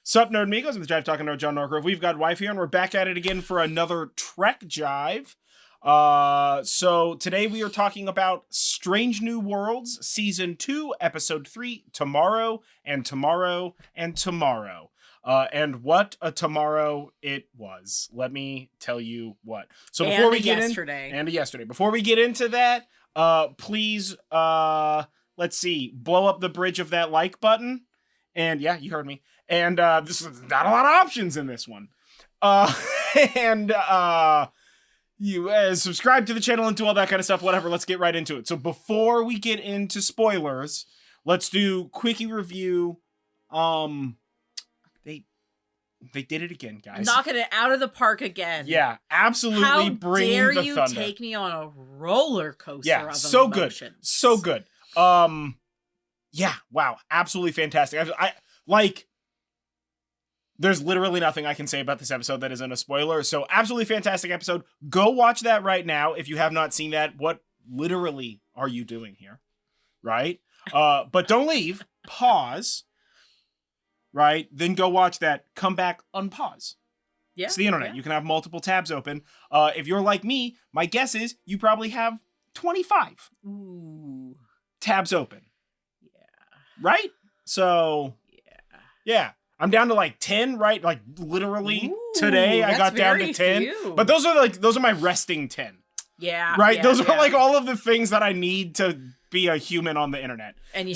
Sup, Nerdmigos, I'm the Jive talking to John Norgrove. We've got Wife here, and we're back at it again for another Trek Jive. So today we are talking about Strange New Worlds, Season 2, Episode 3, Tomorrow, and Tomorrow, and Tomorrow. And what a tomorrow it was. Let me tell you what. So before we get yesterday. Before we get into that, please, let's see, blow up the bridge of that like button. And yeah, you heard me. And this is not a lot of options in this one. And you subscribe to the channel and do all that kind of stuff, whatever. Let's get right into it. So before we get into spoilers, let's do quickie review. They did it again, guys. Knocking it out of the park again. Yeah, absolutely. Bringing the thunder. How dare you take me on a roller coaster of so emotions. Good. So good. Yeah, wow. Absolutely fantastic. I like, there's literally nothing I can say about this episode that isn't a spoiler. So absolutely fantastic episode. Go watch that right now. If you have not seen that, what literally are you doing here? Right? But don't leave. Pause. Right? Then go watch that. Come back, unpause. Yeah. It's the internet. Yeah. You can have multiple tabs open. If you're like me, my guess is you probably have 25 tabs open. Yeah. Right? So, yeah. I'm down to like 10, right? Like literally today I got down to 10. Few. But those are my resting 10. Yeah. Right? Yeah, those are like all of the things that I need to be a human on the internet. And you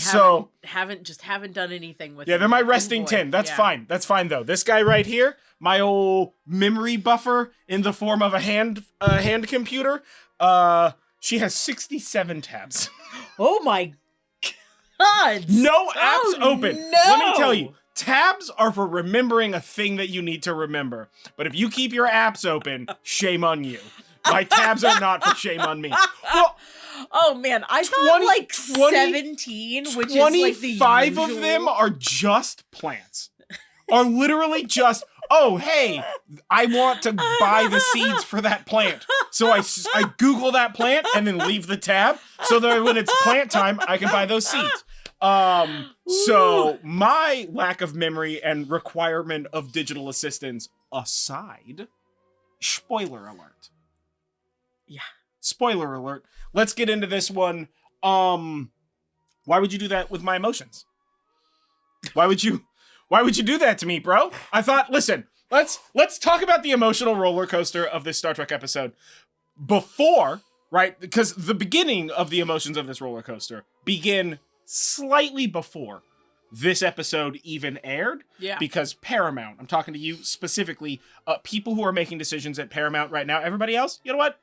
haven't done anything with it. Yeah, they're my resting 10. That's fine. That's fine though. This guy right here, my old memory buffer in the form of a hand computer, she has 67 tabs. Oh my God. No apps open. No. Let me tell you. Tabs are for remembering a thing that you need to remember. But if you keep your apps open, shame on you. My tabs are not for shame on me. Well, oh man, I thought like 17, which is like the 25 of them are just plants. Are literally just, oh, hey, I want to buy the seeds for that plant. So I Google that plant and then leave the tab so that when it's plant time, I can buy those seeds. So my lack of memory and requirement of digital assistance aside, spoiler alert. Yeah. Spoiler alert. Let's get into this one. Why would you do that with my emotions? Why would you do that to me, bro? I thought, listen, let's talk about the emotional roller coaster of this Star Trek episode before, right? Because the beginning of the emotions of this roller coaster begin slightly before this episode even aired. Yeah. Because Paramount, I'm talking to you specifically, people who are making decisions at Paramount right now. Everybody else, you know what?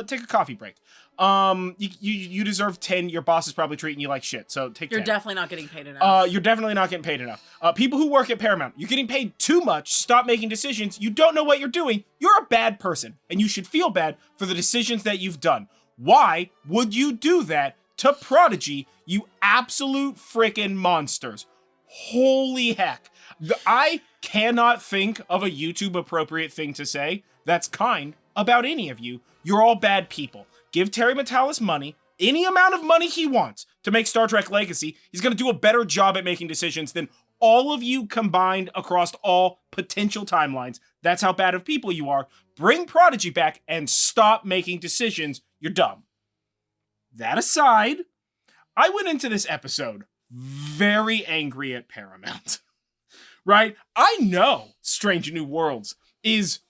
Take a coffee break. You deserve 10. Your boss is probably treating you like shit, so take 10. You're definitely not getting paid enough. You're definitely not getting paid enough. People who work at Paramount, you're getting paid too much. Stop making decisions. You don't know what you're doing. You're a bad person, and you should feel bad for the decisions that you've done. Why would you do that to Prodigy, you absolute freaking monsters? Holy heck. I cannot think of a YouTube appropriate thing to say that's kind about any of you. You're all bad people. Give Terry Matalas money, any amount of money he wants to make Star Trek Legacy. He's going to do a better job at making decisions than all of you combined across all potential timelines. That's how bad of people you are. Bring Prodigy back and stop making decisions. You're dumb. That aside, I went into this episode very angry at Paramount, right? I know Strange New Worlds is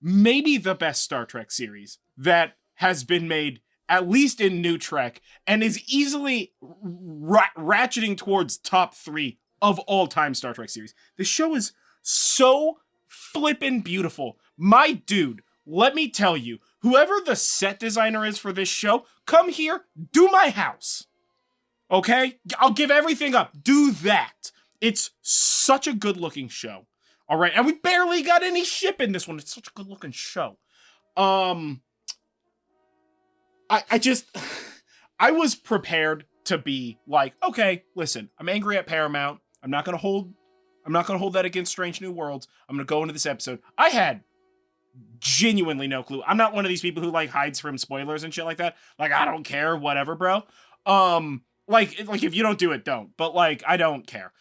maybe the best Star Trek series that has been made, at least in New Trek, and is easily ratcheting towards top 3 of all time Star Trek series. The show is so flippin' beautiful. My dude, let me tell you, whoever the set designer is for this show, come here, do my house. Okay? I'll give everything up. Do that. It's such a good-looking show. All right? And we barely got any ship in this one. It's such a good-looking show. I was prepared to be like, okay, listen, I'm angry at Paramount. I'm not gonna hold that against Strange New Worlds. I'm gonna go into this episode. I had genuinely no clue. I'm not one of these people who like hides from spoilers and shit like that. Like, I don't care, whatever, bro. Like if you don't do it, don't. But like, I don't care.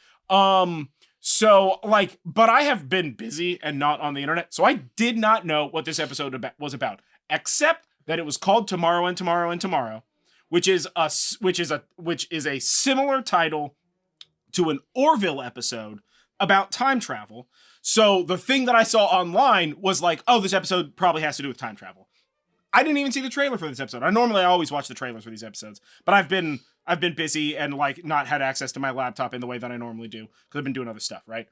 So, like, but I have been busy and not on the internet, so I did not know what this episode was about, except that it was called Tomorrow and Tomorrow and Tomorrow, which is a similar title to an Orville episode about time travel. So the thing that I saw online was like, oh, this episode probably has to do with time travel. I didn't even see the trailer for this episode. I always watch the trailers for these episodes, but I've been busy and like not had access to my laptop in the way that I normally do because I've been doing other stuff, right?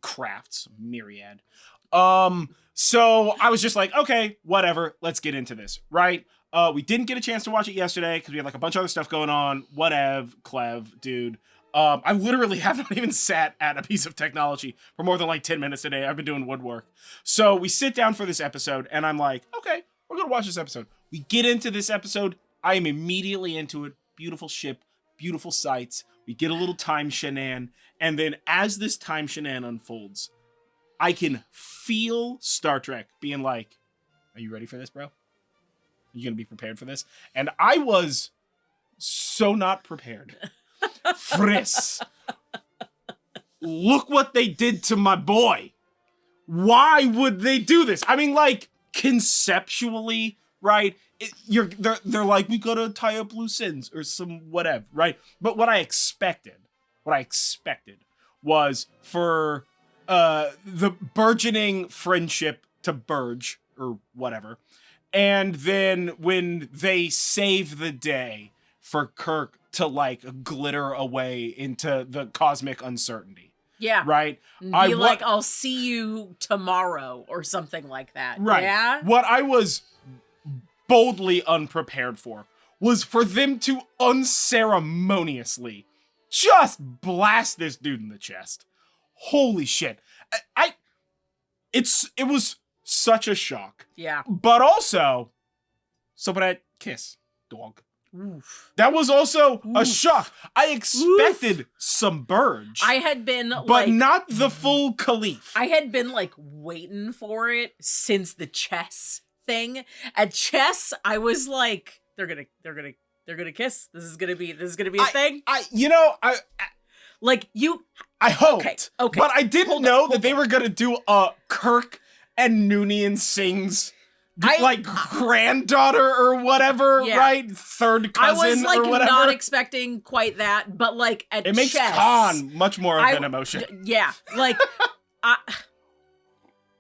Crafts, myriad. So I was just like, okay, whatever, let's get into this, right? We didn't get a chance to watch it yesterday because we had like a bunch of other stuff going on. Whatever, Clev, dude. I literally have not even sat at a piece of technology for more than like 10 minutes today. I've been doing woodwork. So we sit down for this episode and I'm like, okay, we're going to watch this episode. We get into this episode. I am immediately into it. Beautiful ship, beautiful sights. We get a little time shenan. And then as this time shenan unfolds, I can feel Star Trek being like, are you ready for this, bro? Are you going to be prepared for this? And I was so not prepared. Friss. Look what they did to my boy. Why would they do this? I mean, like, conceptually, right? They're like, we gotta tie up loose ends or some whatever, right? But what I expected was for the burgeoning friendship to burge or whatever. And then when they save the day for Kirk to like glitter away into the cosmic uncertainty. Yeah. Right? I'll see you tomorrow or something like that. Right. Yeah. What I was boldly unprepared for was for them to unceremoniously just blast this dude in the chest. Holy shit. It was such a shock. Yeah. But also, that kiss, dog. Oof. That was also a shock. I expected some Burge. I had been but not the full Khalif. I had been like waiting for it since the chess thing. At chess, I was like, they're gonna kiss. This is gonna be a thing. I hoped. Okay. But I didn't know that they were gonna do a Kirk and Noonien Singh's granddaughter or whatever, yeah. Right? Third cousin or whatever. I was like not expecting quite that, but like at chess. It makes Khan much more of an emotion. Yeah, like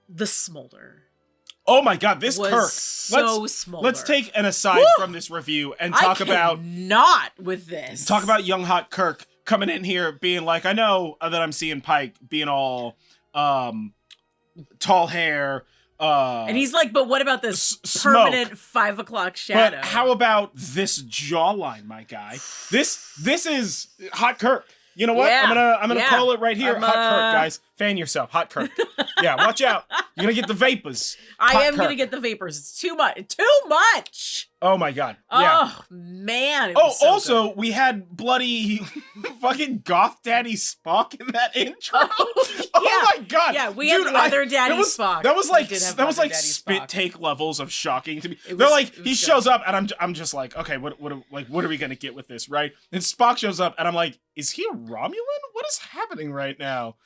the smolder. Oh my god, this Kirk. Smolder. Let's take an aside from this review and talk about not with this. Talk about young hot Kirk coming in here being like, I know that I'm seeing Pike being all tall hair. And he's like, but what about this permanent 5 o'clock shadow? But how about this jawline, my guy? This is hot Kirk. You know what? Yeah. I'm gonna call it right here. Hot Kirk, guys. Fan yourself. Hot Kirk. Yeah, watch out. You're gonna get the vapors. I am gonna get the vapors. It's too much. Too much. Oh my god. Yeah. Oh man. Also, we had bloody fucking goth daddy Spock in that intro. Oh my god. Yeah, we had leather daddy Spock. That was like spit take levels of shocking to me. He shows up and I'm just like, okay, what are we gonna get with this, right? And Spock shows up and I'm like, is he a Romulan? What is happening right now?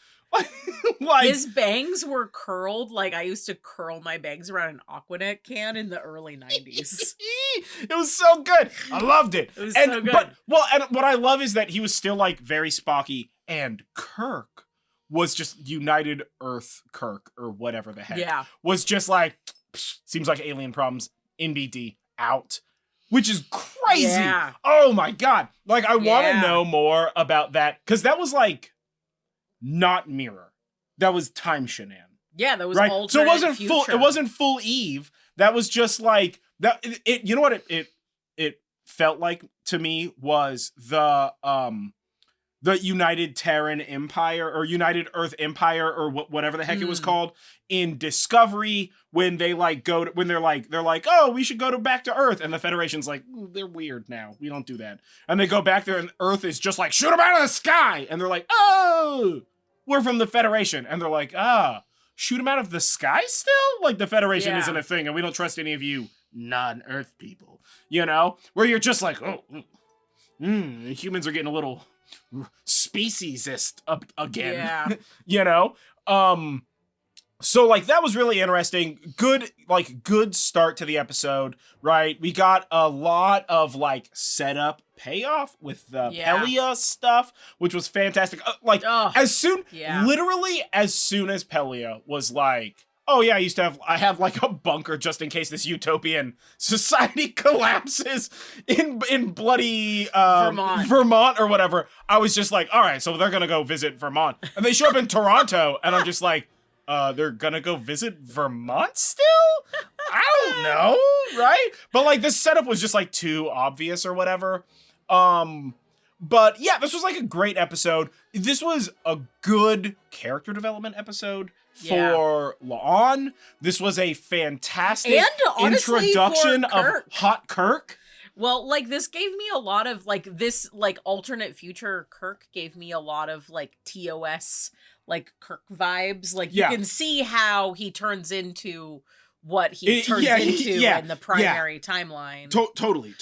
Like his bangs were curled like I used to curl my bangs around an Aquanet can in the early 90s. It was so good. I loved it. It was so good. And what I love is that he was still like very Spocky, and Kirk was just United Earth Kirk or whatever the heck. Yeah. Was just like, seems like alien problems, NBD, out. Which is crazy. Yeah. Oh my god. Like I want to know more about that, because that was like not mirror. That was time shenan. Yeah, that was right. So it wasn't future. full. It wasn't full Eve. That was just like that. You know what it felt like to me was the United Terran Empire or United Earth Empire or whatever the heck it was called in Discovery, when they like they're like, oh, we should go back to Earth, and the Federation's like, they're weird now, we don't do that, and they go back there and Earth is just like, shoot them out of the sky, and they're like, oh, we're from the Federation, and they're like, shoot them out of the sky still? Like the Federation isn't a thing, and we don't trust any of you non-Earth people, you know, where you're just like, humans are getting a little speciesist again. Yeah. You know? So like that was really interesting. Good start to the episode, right? We got a lot of like setup payoff with the Pelia stuff, which was fantastic. Literally as soon as Pelia was like, oh yeah, I have like a bunker just in case this utopian society collapses in bloody Vermont or whatever. I was just like, all right, so they're gonna go visit Vermont, and they show up in Toronto, and I'm just like, they're gonna go visit Vermont still? I don't know, right? But like this setup was just like too obvious or whatever. But yeah, this was like a great episode. This was a good character development episode for La'an. This was a fantastic and honestly, introduction of Hot Kirk. Well, like this gave me a lot of like this like alternate future Kirk gave me a lot of like TOS like Kirk vibes. Like you can see how he turns into what he turns into in the primary timeline. Totally.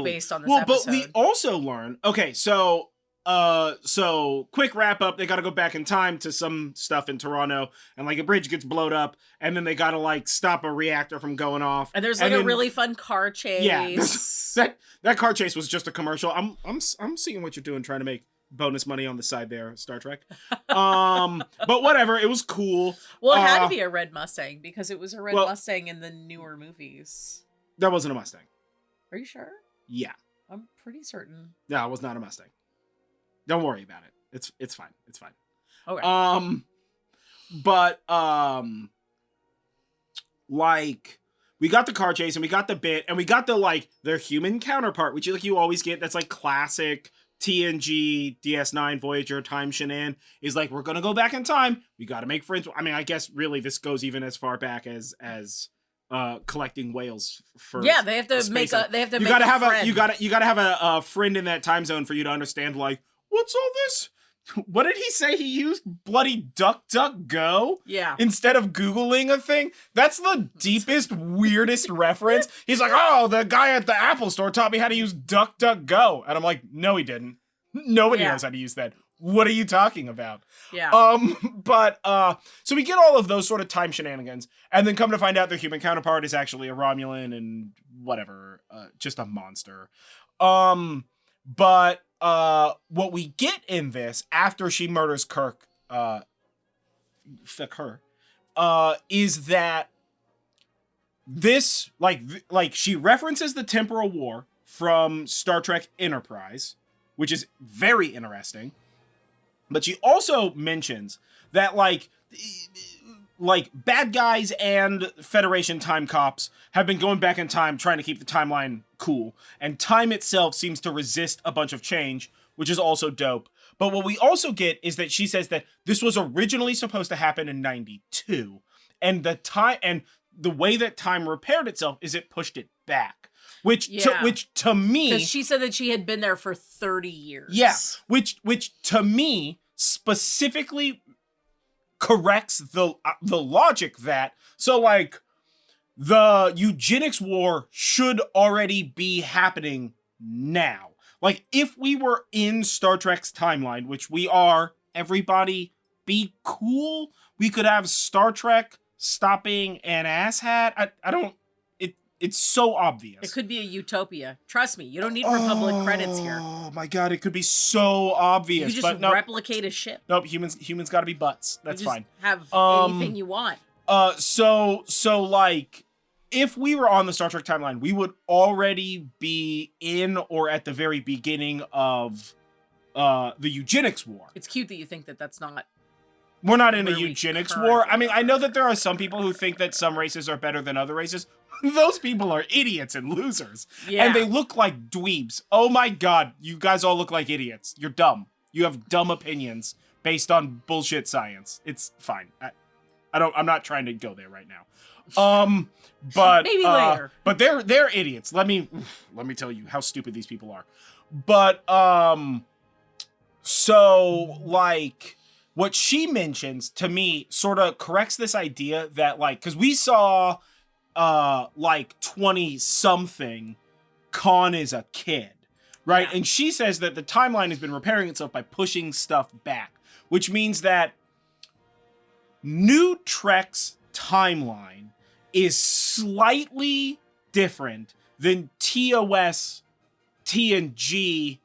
Based on this episode. But we also learn. Okay, so quick wrap up. They got to go back in time to some stuff in Toronto, and like a bridge gets blown up, and then they got to like stop a reactor from going off. And there's like a really fun car chase. Yeah, that car chase was just a commercial. I'm seeing what you're doing, trying to make bonus money on the side there, Star Trek. But whatever, it was cool. Well, it had to be a red Mustang because it was a red Mustang in the newer movies. That wasn't a Mustang. Are you sure? Yeah. I'm pretty certain. No, it was not a Mustang. Don't worry about it. It's fine. It's fine. Okay. Like we got the car chase and we got the bit and we got the like their human counterpart, which you always get. That's like classic TNG DS9 Voyager time shenan. Is like, we're gonna go back in time. We got to make friends. I mean, I guess really this goes even as far back as collecting whales for they have to make a friend. You gotta have a friend in that time zone for you to understand like, what's all this? What did he say he used? Bloody DuckDuckGo? Yeah. Instead of Googling a thing? That's the deepest, weirdest reference. He's like, oh, the guy at the Apple store taught me how to use DuckDuckGo. And I'm like, no, he didn't. Nobody knows how to use that. What are you talking about? Yeah. So we get all of those sort of time shenanigans, and then come to find out their human counterpart is actually a Romulan and whatever, just a monster. But what we get in this after she murders Kirk, is that this like she references the temporal war from Star Trek Enterprise, which is very interesting. But she also mentions that like bad guys and Federation time cops have been going back in time trying to keep the timeline cool, and time itself seems to resist a bunch of change, which is also dope. But what we also get is that she says that this was originally supposed to happen in 92, and the way that time repaired itself is it pushed it back. Which to me, because she said that she had been there for 30 years. Yeah, which to me specifically corrects the logic that like the eugenics war should already be happening now. Like if we were in Star Trek's timeline, which we are, everybody be cool. We could have Star Trek stopping an asshat. I don't. It's so obvious. It could be a utopia. Trust me, you don't need Republic credits here. Oh my god, it could be so obvious. You just replicate a ship. Nope, humans got to be butts. That's fine. Have anything you want. So like, if we were on the Star Trek timeline, we would already be in or at the very beginning of the eugenics war. It's cute that you think that that's not. We're not in a eugenics war. I mean, I know that there are some people who think that some races are better than other races. Those people are idiots and losers. Yeah. And they look like dweebs. Oh my god, you guys all look like idiots. You're dumb. You have dumb opinions based on bullshit science. It's fine. I'm not trying to go there right now. But maybe later. But they're idiots. Let me tell you how stupid these people are. But so like what she mentions to me sort of corrects this idea that like, because we saw like 20 something Khan is a kid, right? And she says that the timeline has been repairing itself by pushing stuff back, which means that new Trek's timeline is slightly different than TOS, TNG,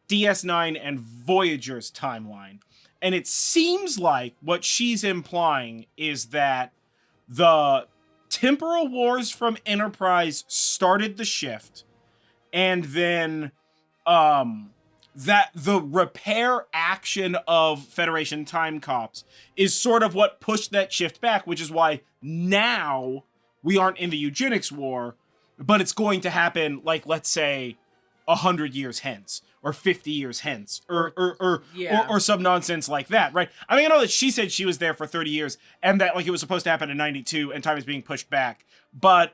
DS9, and Voyager's timeline. And it seems like what she's implying is that the temporal wars from Enterprise started the shift, and then that the repair action of Federation time cops is sort of what pushed that shift back, which is why now we aren't in the eugenics war, but it's going to happen, like, let's say 100 years hence or 50 years hence or some nonsense like that, right? I mean, I know that she said she was there for 30 years and that, like, it was supposed to happen in 92 and time is being pushed back, but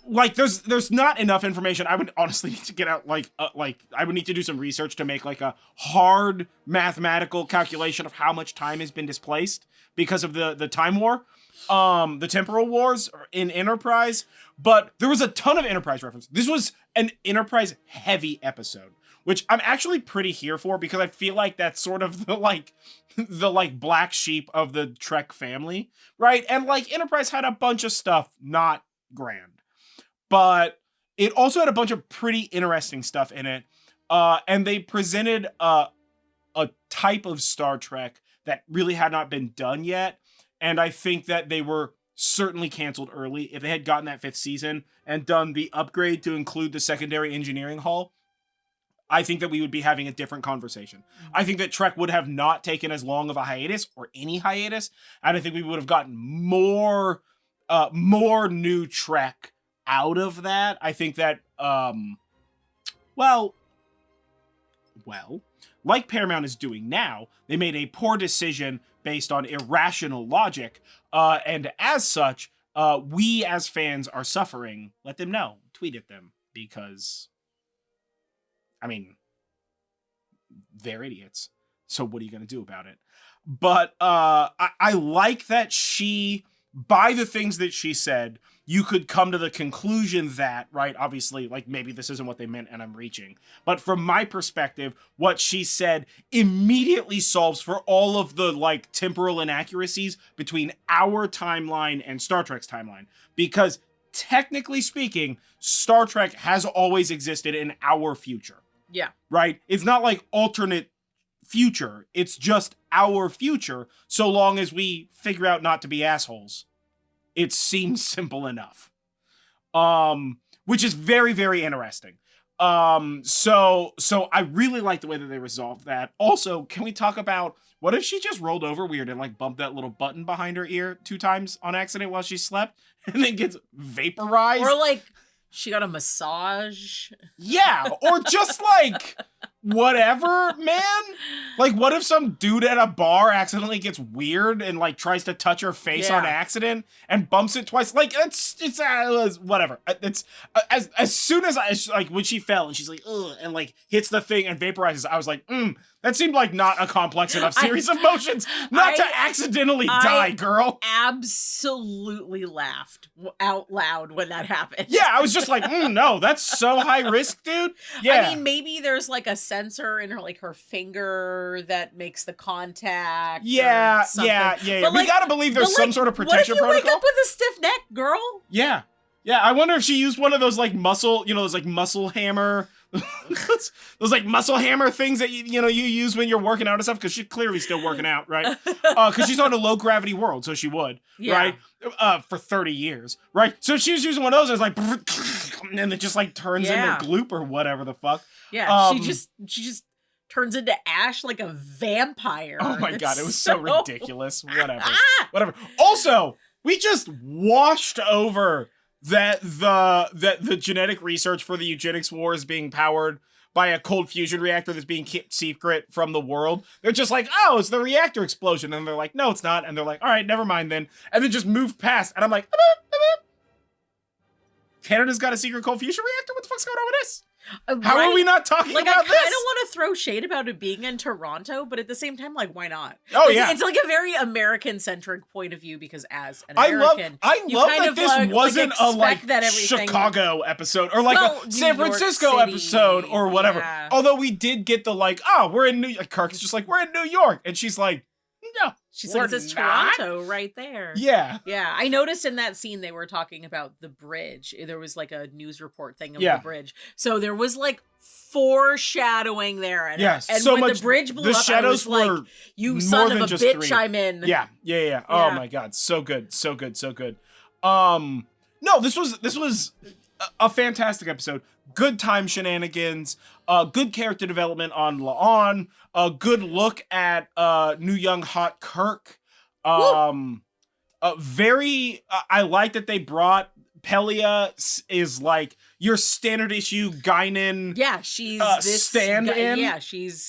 like, there's not enough information. I would honestly need to get out, like I would need to do some research to make, like, a hard mathematical calculation of how much time has been displaced because of the time war, the temporal wars in Enterprise. But there was a ton of Enterprise reference. This was an Enterprise heavy episode, which I'm actually pretty here for, because I feel like that's sort of the black sheep of the Trek family, right? And, like, Enterprise had a bunch of stuff not grand, but it also had a bunch of pretty interesting stuff in it. And they presented a type of Star Trek that really had not been done yet. And I think that they were certainly canceled early. If they had gotten that 5th season and done the upgrade to include the secondary engineering hull, I think that we would be having a different conversation. I think that Trek would have not taken as long of a hiatus, or any hiatus. And I think we would have gotten more new Trek out of that. I think that, well, like Paramount is doing now, they made a poor decision based on irrational logic, and as such, we as fans are suffering. Let them know. Tweet at them, because, I mean, they're idiots. So what are you going to do about it? But I like that she, by the things that she said, you could come to the conclusion that, right, obviously, like, maybe this isn't what they meant and I'm reaching. But from my perspective, what she said immediately solves for all of the, like, temporal inaccuracies between our timeline and Star Trek's timeline. Because, technically speaking, Star Trek has always existed in our future. Yeah. Right? It's not like alternate future. It's just our future, so long as we figure out not to be assholes. It seems simple enough. Which is very, very interesting. So I really like the way that they resolved that. Also, can we talk about, what if she just rolled over weird and, like, bumped that little button behind her ear 2 times on accident while she slept and then gets vaporized? Or, like, she got a massage. Yeah, or just, like, whatever, man. Like, what if some dude at a bar accidentally gets weird and, like, tries to touch her face on accident and bumps it twice? Like, it's whatever. It's as soon as like, when she fell and she's like, ugh, and, like, hits the thing and vaporizes, I was like, that seemed like not a complex enough series of motions not to accidentally die, girl. Absolutely laughed out loud when that happened. Yeah, I was just like, no, that's so high risk, dude. Yeah. I mean, maybe there's, like, a sensor in her, like, her finger that makes the contact. Yeah. But, We like, gotta believe there's some sort of protection protocol. What if you wake up with a stiff neck, girl? Yeah. I wonder if she used one of those, like, those, like, muscle hammer, those like muscle hammer things that you use when you're working out and stuff, because she's clearly still working out, right? Because she's on a low gravity world, so she would, right? For 30 years, right? So she was using one of those, and it's like, and it just, like, turns into gloop or whatever the fuck. Yeah, she just turns into ash like a vampire. Oh my god, it was so ridiculous. Whatever. Also, we just washed over that the genetic research for the eugenics war is being powered by a cold fusion reactor that's being kept secret from the world. They're just like, oh, it's the reactor explosion. And they're like, no, it's not. And they're like, all right, never mind then. And then just move past. And I'm like, Canada's got a secret cold fusion reactor? What the fuck's going on with this? How are we not talking like, about this? I kind of want to throw shade about it being in Toronto, but at the same time, like, why not? Oh, yeah. It's like a very American-centric point of view because as an American, I love that this wasn't a, like, that everything... Chicago episode or, like, a San Francisco episode or whatever. Yeah. Although we did get the, like, oh, we're in New York. Kirk is just like, we're in New York. And she's like, no, she's like, it's Toronto right there. Yeah. Yeah. I noticed in that scene they were talking about the bridge. There was like a news report thing of the bridge. So there was like foreshadowing there. And, and so when the bridge blew up, shadows I was like, you son of a bitch, 3. I'm in. Yeah. Oh my God. So good. No, this was a fantastic episode. Good time shenanigans, good character development on La'an, a good look at new young hot Kirk. I like that they brought Pelia is like your standard issue Guinan. Yeah, she's this stand-in. Yeah, she's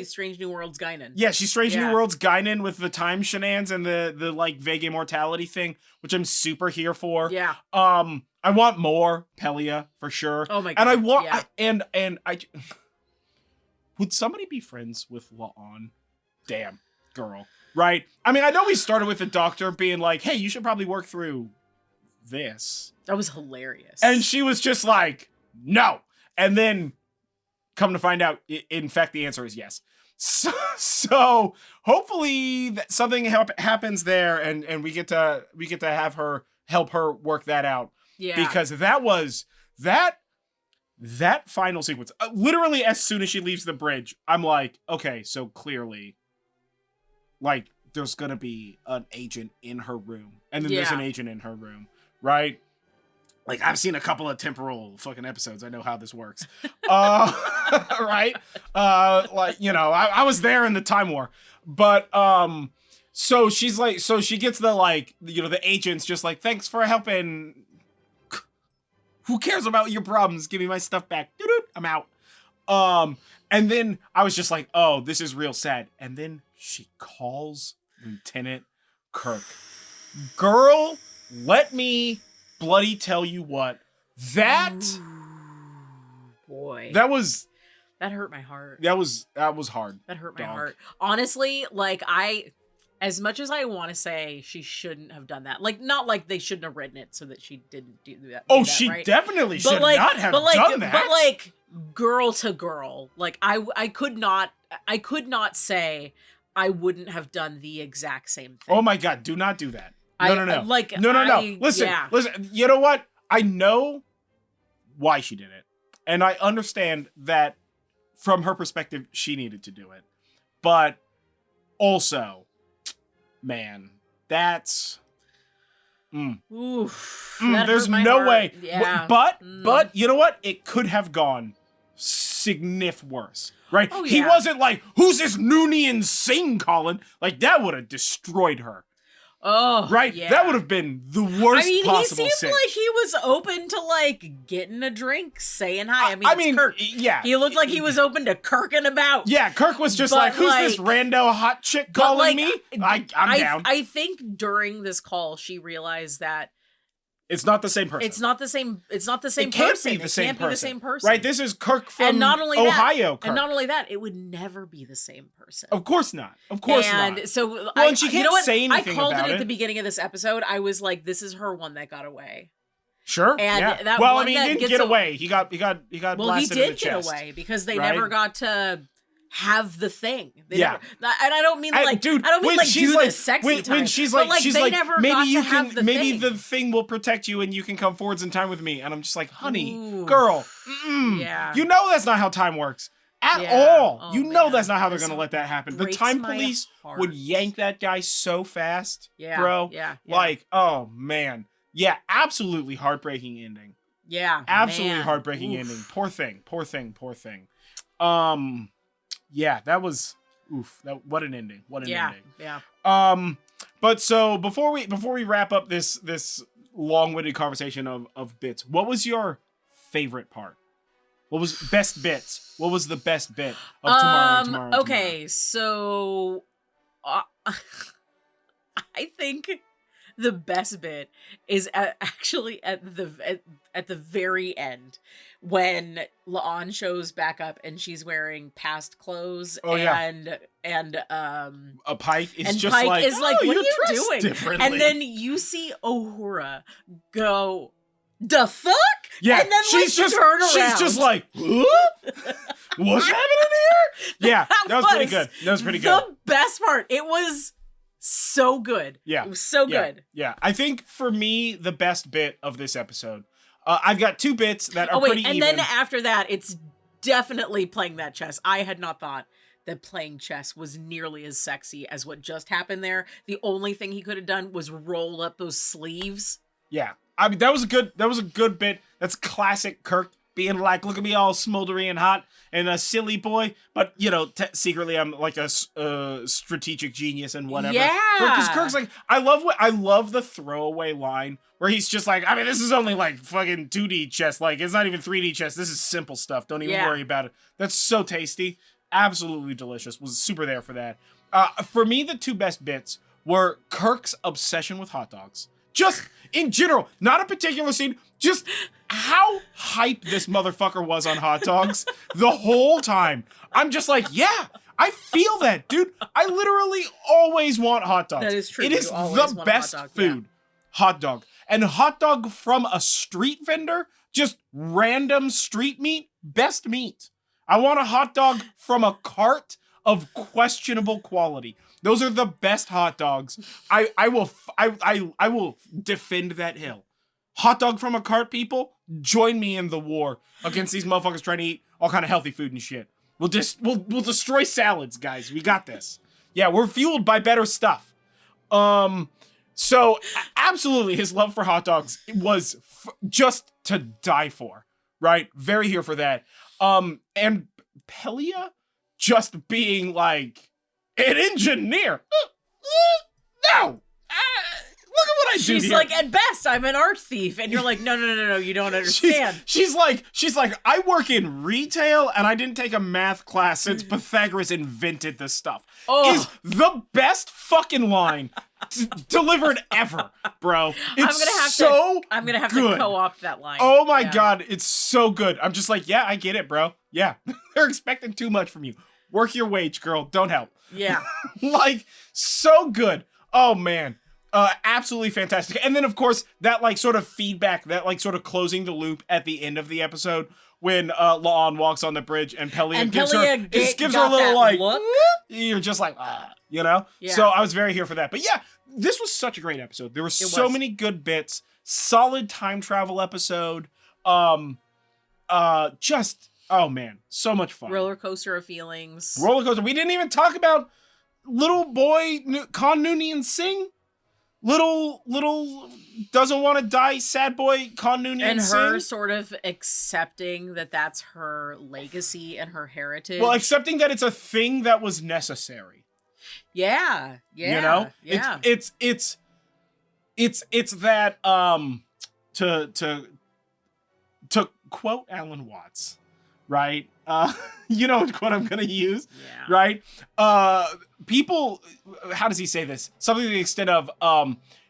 Strange New Worlds Guinan. Yeah, she's Strange New Worlds Guinan with the time shenanigans and the like vague immortality thing, which I'm super here for. Yeah. I want more Pelia for sure. Oh my God. And I want I would somebody be friends with La'an? Damn, girl. Right? I mean, I know we started with the doctor being like, hey, you should probably work through this. That was hilarious. And she was just like, no. And then come to find out, in fact, the answer is yes. So hopefully something happens there and we get to have her help her work that out. Yeah. Because that was that final sequence. Literally as soon as she leaves the bridge, I'm like, okay, so clearly like there's going to be an agent in her room. And then there's an agent in her room, right? Like, I've seen a couple of temporal fucking episodes. I know how this works. Right? Like, you know, I was there in the Time War. But, so she's like, so she gets the, like, you know, the agent's just like, thanks for helping. Who cares about your problems? Give me my stuff back. I'm out. And then I was just like, oh, this is real sad. And then she calls Lieutenant Kirk. Girl, let me bloody tell you what. That boy. That hurt my heart. That was hard. That hurt my heart. Honestly, like as much as I want to say she shouldn't have done that, like not like they shouldn't have written it so that she didn't do that. Oh, she definitely should not have done that. But like girl to girl, like I could not say I wouldn't have done the exact same thing. Oh my God, do not do that. No. No. Listen. You know what? I know why she did it. And I understand that from her perspective, she needed to do it. But also, man, that's... Oof. There's no way. Yeah. But you know what? It could have gone significantly worse. Right? Oh, yeah. He wasn't like, who's this Noonian Singh calling? Like, that would have destroyed her. Oh, right? Yeah. That would have been the worst possible he seemed like he was open to, like, getting a drink, saying hi. I mean, Kirk. Yeah. He looked like he was open to Kirking about. Yeah, Kirk was just like, who's this rando hot chick calling me? I'm down. I think during this call, she realized that it's not the same person. It's not the same person. It can't be the same person. Right? This is Kirk from and not only Ohio. And not only that, it would never be the same person. Of course not. Of course not. And so, well, and she can't say anything I called about it at the beginning of this episode. I was like, this is her one that got away. Sure. And that well, I mean, he didn't get away. He got blasted in the chest. Well, he did get away because they never got to have the thing. Never, and I don't mean like, dude, I don't mean like do like, this sexy time. When she's like, maybe you can, maybe the thing will protect you and you can come forwards in time with me. And I'm just like, honey, girl, you know that's not how time works at all. Oh, you know that's not how they're gonna let that happen. The time police would yank that guy so fast, bro. Yeah. Like, oh man, yeah, absolutely heartbreaking ending. Yeah, absolutely heartbreaking ending. Poor thing. Yeah, that was what an ending. What an ending. Yeah. But so before we wrap up this long-winded conversation of bits, what was your favorite part? What was best bits? What was the best bit of tomorrow? Okay, so I think the best bit is actually at the very end when La'an shows back up and she's wearing past clothes and a Pike is just Pike like, is like, what are you doing? Differently. And then you see Uhura go, the fuck? Yeah, and then she's just turn around. She's just like, what? What's happening here? Yeah, that was pretty good. That was pretty good. The best part. It was so good. Yeah, it was so good. Yeah, I think for me the best bit of this episode. I've got two bits that are pretty even. And then after that, it's definitely playing that chess. I had not thought that playing chess was nearly as sexy as what just happened there. The only thing he could have done was roll up those sleeves. Yeah. I mean, that was a good bit. That's classic Kirk being like, look at me all smoldery and hot and a silly boy. But, you know, secretly I'm like a strategic genius and whatever. Yeah. Because Kirk's like, I love the throwaway line where he's just like, I mean, this is only like fucking 2D chess. Like, it's not even 3D chess. This is simple stuff. Don't even worry about it. That's so tasty. Absolutely delicious. Was super there for that. For me, the two best bits were Kirk's obsession with hot dogs. Just in general, not a particular scene, just how hype this motherfucker was on hot dogs the whole time. I'm just like, yeah, I feel that, dude. I literally always want hot dogs. That is true. It is the best food. Hot dog. And hot dog from a street vendor, just random street meat, best meat. I want a hot dog from a cart of questionable quality. Those are the best hot dogs. I will defend that hill. Hot dog from a cart, people, join me in the war against these motherfuckers trying to eat all kind of healthy food and shit. We'll destroy salads, guys. We got this. Yeah, we're fueled by better stuff. So absolutely, his love for hot dogs was just to die for. Right? Very here for that. And Pelia just being like an engineer. No. Look at what I do. She's here. like, at best, I'm an art thief, and you're like, no, you don't understand. She's like, I work in retail, and I didn't take a math class since Pythagoras invented this stuff. Is the best fucking line delivered ever, bro. I'm gonna have to co-opt that line. Oh my god, it's so good. I'm just like, yeah, I get it, bro. Yeah, they're expecting too much from you. Work your wage, girl. Don't help. Yeah, like so good. Oh man. Absolutely fantastic. And then, of course, that, like, sort of feedback, that, like, sort of closing the loop at the end of the episode when La'an walks on the bridge and Pelia gives her a little, like, look. You're just like, you know? Yeah. So I was very here for that. But, yeah, this was such a great episode. There were so many good bits. Solid time travel episode. Just, oh, man, so much fun. Roller coaster of feelings. Roller coaster. We didn't even talk about little boy Khan Noonien Singh. Little doesn't want to die sad boy Khan Noonien and Singh. Her sort of accepting that that's her legacy and her heritage. Well, accepting that it's a thing that was necessary. Yeah. You know? Yeah. It's that to quote Alan Watts, right? You know what quote I'm gonna use, right? People, how does he say this? Something to the extent of,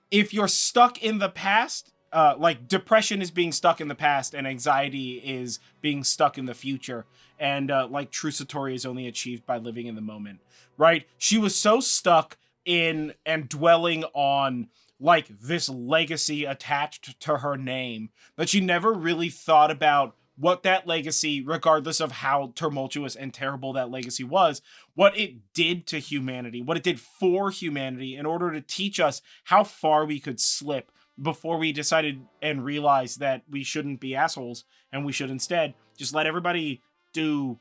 if you're stuck in the past, like depression is being stuck in the past and anxiety is being stuck in the future. And like true satori is only achieved by living in the moment, right? She was so stuck in and dwelling on like this legacy attached to her name that she never really thought about what that legacy, regardless of how tumultuous and terrible that legacy was, what it did to humanity, what it did for humanity in order to teach us how far we could slip before we decided and realized that we shouldn't be assholes and we should instead just let everybody do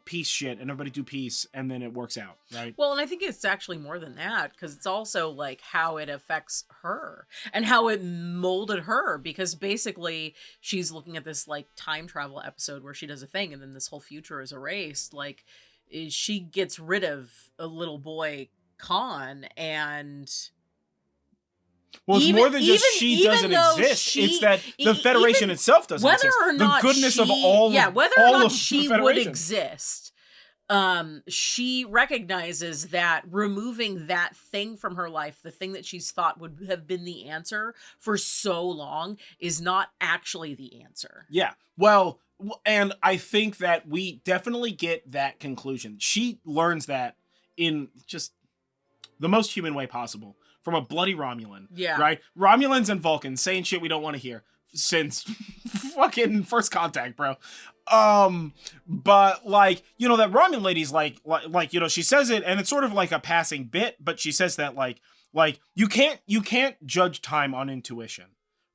peace shit and everybody do peace and then it works out, right? Well, and I think it's actually more than that because it's also like how it affects her and how it molded her, because basically she's looking at this like time travel episode where she does a thing and then this whole future is erased. Like she gets rid of a little boy Khan, and well, it's more than just she doesn't exist. It's that the Federation itself doesn't exist. Whether or not the goodness she, of all whether or not she would exist, she recognizes that removing that thing from her life, the thing that she's thought would have been the answer for so long, is not actually the answer. Yeah. Well, and I think that we definitely get that conclusion. She learns that in just the most human way possible from a bloody Romulan. Yeah. Right? Romulans and Vulcans saying shit we don't want to hear since fucking first contact, bro. But like, you know, that Romulan lady's like, you know, she says it and it's sort of like a passing bit, but she says that like you can't judge time on intuition.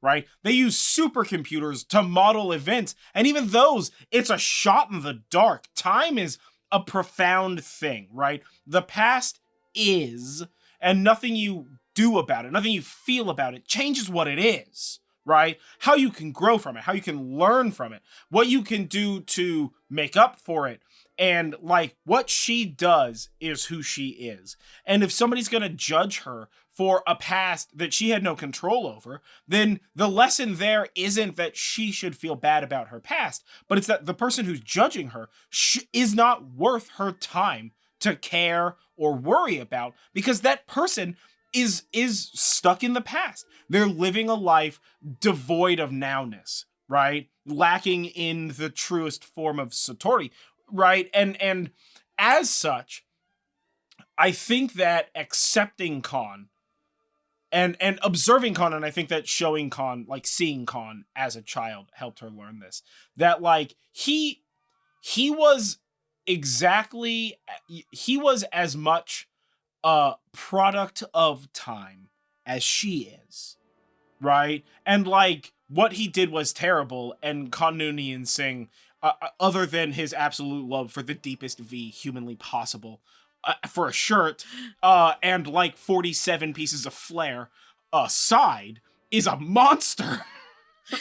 Right? They use supercomputers to model events, and even those, it's a shot in the dark. Time is a profound thing, right? The past is, and nothing you do about it, nothing you feel about it changes what it is, right? How you can grow from it, how you can learn from it, what you can do to make up for it. And like what she does is who she is. And if somebody's going to judge her for a past that she had no control over, then the lesson there isn't that she should feel bad about her past, but it's that the person who's judging her is not worth her time to care or worry about, because that person is stuck in the past. They're living a life devoid of nowness, right? Lacking in the truest form of Satori, right? And as such, I think that accepting Khan and observing Khan, and I think that showing Khan, like seeing Khan as a child, helped her learn this. That like he was as much a product of time as she is, right? And like what he did was terrible, and Khan Noonien Singh, other than his absolute love for the deepest V humanly possible, for a shirt, and like 47 pieces of flair aside, is a monster.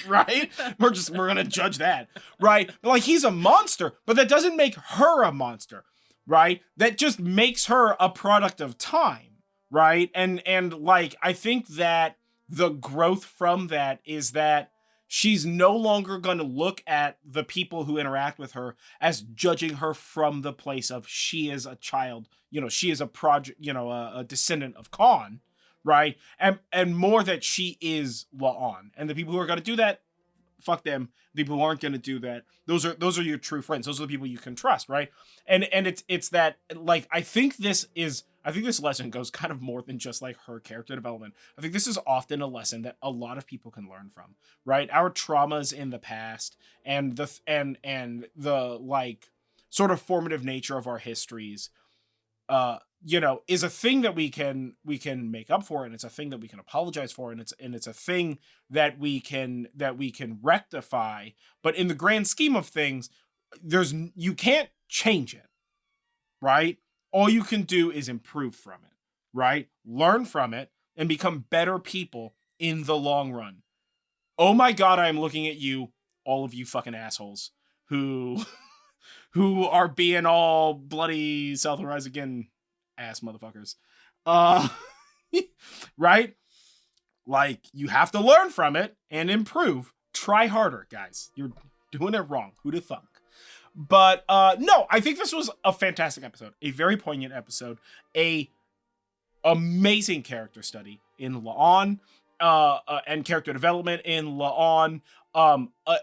Right? We're gonna judge that, right? Like he's a monster, but that doesn't make her a monster, right? That just makes her a product of time, right? And like I think that the growth from that is that she's no longer gonna look at the people who interact with her as judging her from the place of she is a child, you know, she is a project, you know, a descendant of Khan, right? And more that she is La'an. And the people who are gonna do that, fuck them. The people who aren't gonna do that, those are your true friends. Those are the people you can trust, right? And it's that, like, I think this lesson goes kind of more than just like her character development. I think this is often a lesson that a lot of people can learn from, right? Our traumas in the past and the like sort of formative nature of our histories, you know, is a thing that we can make up for, and it's a thing that we can apologize for, and it's a thing that we can rectify. But in the grand scheme of things, you can't change it, right? All you can do is improve from it, right? Learn from it and become better people in the long run. Oh my God, I'm looking at you, all of you fucking assholes who are being all bloody South Rise Again ass motherfuckers. Right? Like, you have to learn from it and improve. Try harder, guys. You're doing it wrong. Who'd have thunk? But no, I think this was a fantastic episode. A very poignant episode. A amazing character study in La'an, and character development in La'an.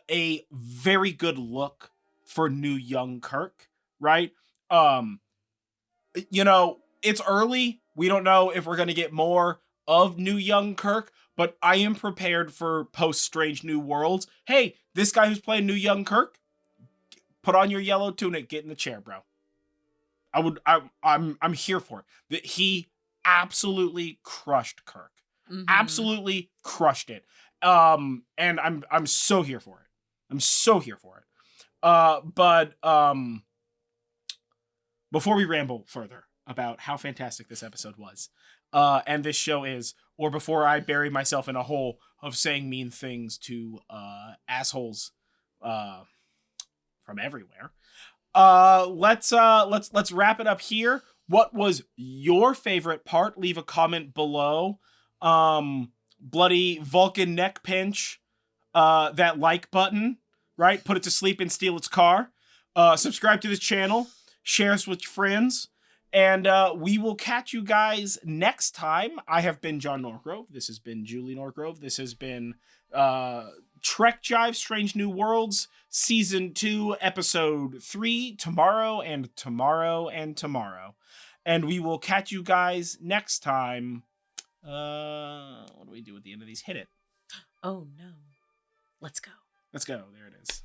A very good look for new young Kirk, right? You know, it's early. We don't know if we're going to get more of new young Kirk, but I am prepared for post Strange New Worlds. Hey, this guy who's playing new young Kirk, put on your yellow tunic, get in the chair, bro. I'm here for it. That he absolutely crushed Kirk. Mm-hmm. Absolutely crushed it. And I'm so here for it. I'm so here for it. But before we ramble further about how fantastic this episode was, and this show is, or before I bury myself in a hole of saying mean things to assholes from everywhere, let's wrap it up here. What was your favorite part? Leave a comment below. Bloody Vulcan neck pinch, that like button, right? Put it to sleep and steal its car. Subscribe to this channel. share us with your friends, and we will catch you guys next time. I have been John Norgrove. This has been Julie Norgrove. This has been Trek Jive Strange New Worlds Season 2, Episode 3, tomorrow and tomorrow and tomorrow. And we will catch you guys next time. What do we do at the end of these? Hit it. Oh no. Let's go. Let's go. There it is.